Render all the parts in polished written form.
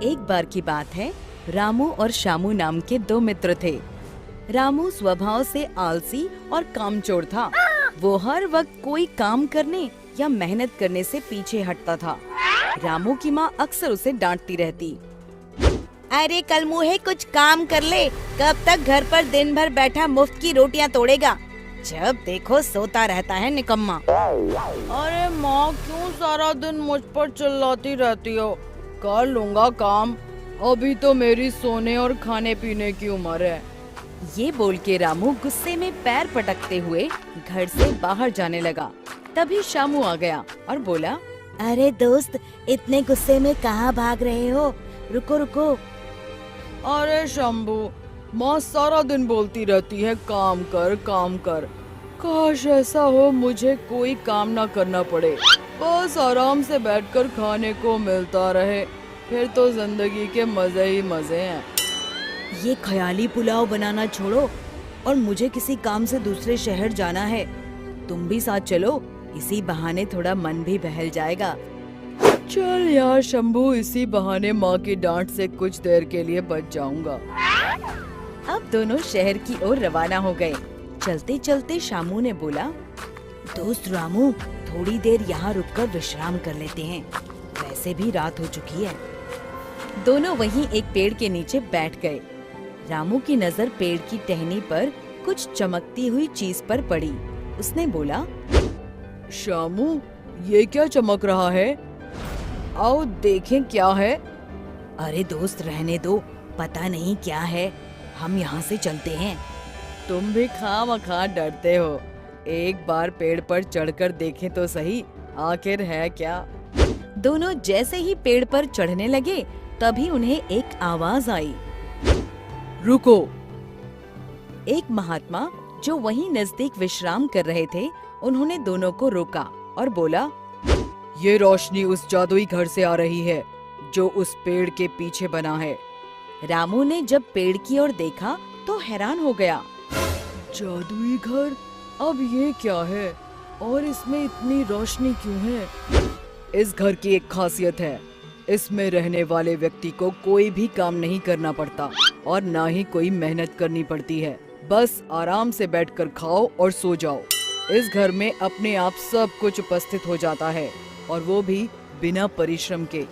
एक बार की बात है, रामू और श्यामू नाम के दो मित्र थे। रामू स्वभाव से आलसी और कामचोर था। वो हर वक्त कोई काम करने या मेहनत करने से पीछे हटता था। रामू की माँ अक्सर उसे डांटती रहती। अरे कल मुहे कुछ काम कर ले, कब तक घर पर दिन भर बैठा मुफ्त की रोटियां तोड़ेगा, जब देखो सोता रहता है निकम्मा। अरे माँ क्यों सारा दिन मुझ पर चिल्लाती रहती हो, कर लूँगा काम, अभी तो मेरी सोने और खाने पीने की उम्र है। ये बोल के रामू गुस्से में पैर पटकते हुए घर से बाहर जाने लगा। तभी श्यामू आ गया और बोला, अरे दोस्त, इतने गुस्से में कहाँ भाग रहे हो? रुको रुको। अरे शंभू, माँ सारा दिन बोलती रहती है काम कर काम कर। काश ऐसा हो मुझे कोई काम ना करना पड़े, बस आराम से बैठकर खाने को मिलता रहे, फिर तो जिंदगी के मजे ही मजे हैं। ये ख्याली पुलाव बनाना छोड़ो और मुझे किसी काम से दूसरे शहर जाना है। तुम भी साथ चलो, इसी बहाने थोड़ा मन भी बहल जाएगा। चल यार शंभू, इसी बहाने माँ की डांट से कुछ देर के लिए बच जाऊंगा। अब दोनों शहर की ओर रवाना हो गए। चलते चलते श्यामू ने बोला, दोस्त रामू, थोड़ी देर यहाँ रुककर विश्राम कर लेते हैं, वैसे भी रात हो चुकी है। दोनों वहीं एक पेड़ के नीचे बैठ गए। रामू की नजर पेड़ की टहनी पर कुछ चमकती हुई चीज पर पड़ी। उसने बोला, श्यामू, ये क्या चमक रहा है? आओ देखें क्या है। अरे दोस्त रहने दो, पता नहीं क्या है, हम यहाँ से चलते हैं। तुम भी खामखा डरते हो, एक बार पेड़ पर चढ़कर देखें तो सही, आखिर है क्या। दोनों जैसे ही पेड़ पर चढ़ने लगे, तभी उन्हें एक आवाज आई, रुको। एक महात्मा जो वहीं नजदीक विश्राम कर रहे थे, उन्होंने दोनों को रोका और बोला, ये रोशनी उस जादुई घर से आ रही है जो उस पेड़ के पीछे बना है। रामू ने जब पेड़ की ओर देखा तो हैरान हो गया। जादुई घर? अब ये क्या है और इसमें इतनी रोशनी क्यों है? इस घर की एक खासियत है, इसमें रहने वाले व्यक्ति को कोई भी काम नहीं करना पड़ता और ना ही कोई मेहनत करनी पड़ती है। बस आराम से बैठकर खाओ और सो जाओ। इस घर में अपने आप सब कुछ उपस्थित हो जाता है, और वो भी बिना परिश्रम के।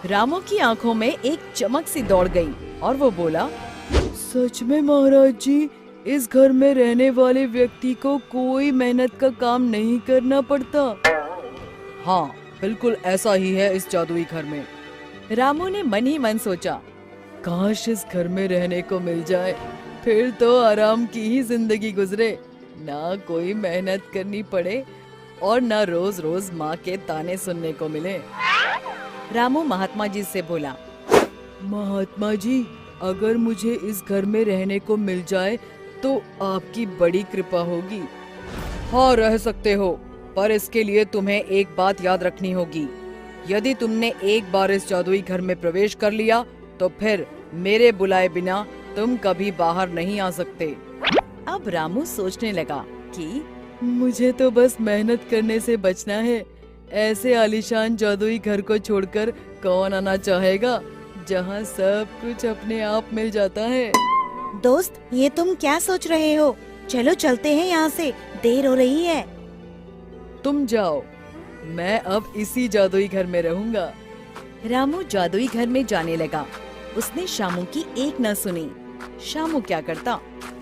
रामू की आंखों में एक चमक सी दौड़ गई और वो बोला, सच में महाराज जी, इस घर में रहने वाले व्यक्ति को कोई मेहनत का काम नहीं करना पड़ता? हाँ, बिल्कुल ऐसा ही है इस जादुई घर में। रामू ने मन ही मन सोचा, काश इस घर में रहने को मिल जाए, फिर तो आराम की ही जिंदगी गुजरे, ना कोई मेहनत करनी पड़े और ना रोज रोज माँ के ताने सुनने को मिले। रामू महात्मा जी से बोला, महात्मा जी, अगर मुझे इस घर में रहने को मिल जाए तो आपकी बड़ी कृपा होगी। हाँ, रह सकते हो, पर इसके लिए तुम्हें एक बात याद रखनी होगी। यदि तुमने एक बार इस जादुई घर में प्रवेश कर लिया तो फिर मेरे बुलाए बिना तुम कभी बाहर नहीं आ सकते। अब रामू सोचने लगा कि मुझे तो बस मेहनत करने से बचना है। ऐसे आलीशान जादुई घर को छोड़कर कौन आना चाहेगा जहाँ सब कुछ अपने आप मिल जाता है। दोस्त, ये तुम क्या सोच रहे हो? चलो चलते हैं यहाँ से, देर हो रही है। तुम जाओ, मैं अब इसी जादुई घर में रहूंगा। रामू जादुई घर में जाने लगा। उसने श्यामू की एक न सुनी। श्यामू क्या करता,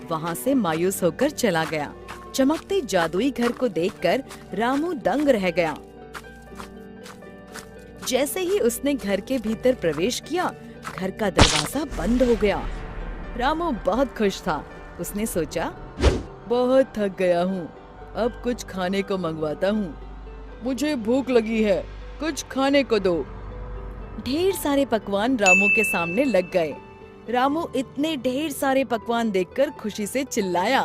वहाँ से मायूस होकर चला गया। चमकते जादुई घर को देखकर रामू दंग रह गया। जैसे ही उसने घर के भीतर प्रवेश किया, घर का दरवाजा बंद हो गया। रामू बहुत खुश था। उसने सोचा, बहुत थक गया हूँ, अब कुछ खाने को मंगवाता हूँ। मुझे भूख लगी है, कुछ खाने को दो। ढेर सारे पकवान रामू के सामने लग गए। रामू इतने ढेर सारे पकवान देखकर खुशी से चिल्लाया,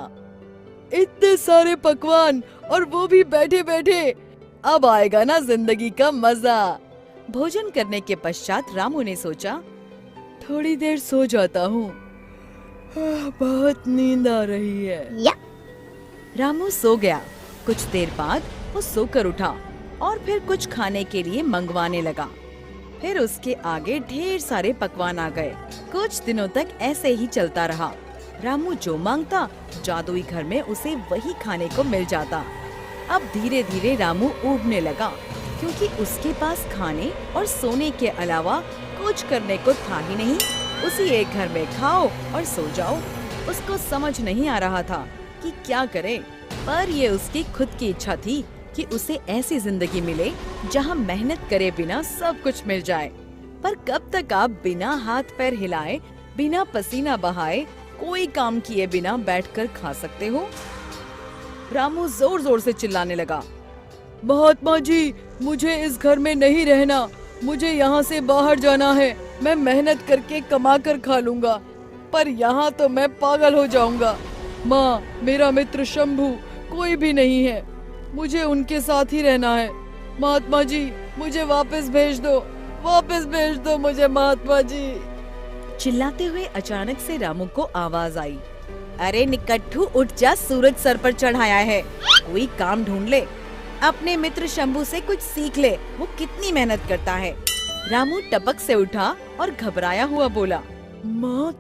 इतने सारे पकवान, और वो भी बैठे बैठे, अब आएगा ना जिंदगी का मजा। भोजन करने के पश्चात रामू ने सोचा, थोड़ी देर सो जाता हूँ, बहुत नींद आ रही है। रामू सो गया। कुछ देर बाद वो सोकर उठा और फिर कुछ खाने के लिए मंगवाने लगा। फिर उसके आगे ढेर सारे पकवान आ गए। कुछ दिनों तक ऐसे ही चलता रहा। रामू जो मांगता जादुई घर में उसे वही खाने को मिल जाता। अब धीरे धीरे रामू ऊबने लगा, क्योंकि उसके पास खाने और सोने के अलावा कुछ करने को था ही नहीं। उसी एक घर में खाओ और सो जाओ। उसको समझ नहीं आ रहा था कि क्या करे, पर ये उसकी खुद की इच्छा थी कि उसे ऐसी जिंदगी मिले जहाँ मेहनत करे बिना सब कुछ मिल जाए। पर कब तक आप बिना हाथ पैर हिलाए, बिना पसीना बहाए, कोई काम किए बिना बैठकर खा सकते हो? रामू जोर जोर से चिल्लाने लगा, महात्मा जी, मुझे इस घर में नहीं रहना, मुझे यहाँ से बाहर जाना है। मैं मेहनत करके कमा कर खा लूंगा, पर यहाँ तो मैं पागल हो जाऊंगा। माँ, मेरा मित्र शंभू कोई भी नहीं है, मुझे उनके साथ ही रहना है। महात्मा जी, मुझे वापस भेज दो मुझे, महात्मा जी। चिल्लाते हुए अचानक से रामू को आवाज आई, अरे निकट्ठू, उठ जा, सूरज सर पर चढ़ाया है, कोई काम ढूंढ ले। अपने मित्र शंभू से कुछ सीख ले, वो कितनी मेहनत करता है। रामू टपक से उठा और घबराया हुआ बोला, माँ,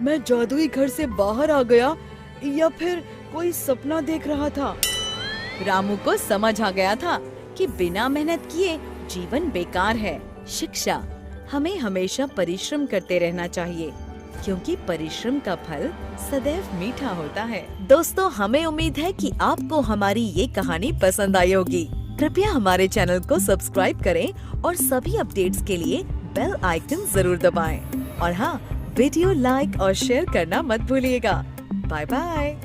मैं जादुई घर से बाहर आ गया या फिर कोई सपना देख रहा था? रामू को समझ आ गया था कि बिना मेहनत किए जीवन बेकार है। शिक्षा, हमें हमेशा परिश्रम करते रहना चाहिए, क्योंकि परिश्रम का फल सदैव मीठा होता है। दोस्तों, हमें उम्मीद है कि आपको हमारी ये कहानी पसंद आई होगी। कृपया हमारे चैनल को सब्सक्राइब करें और सभी अपडेट्स के लिए बेल आइकन जरूर दबाएं। और हाँ, वीडियो लाइक और शेयर करना मत भूलिएगा। Bye bye.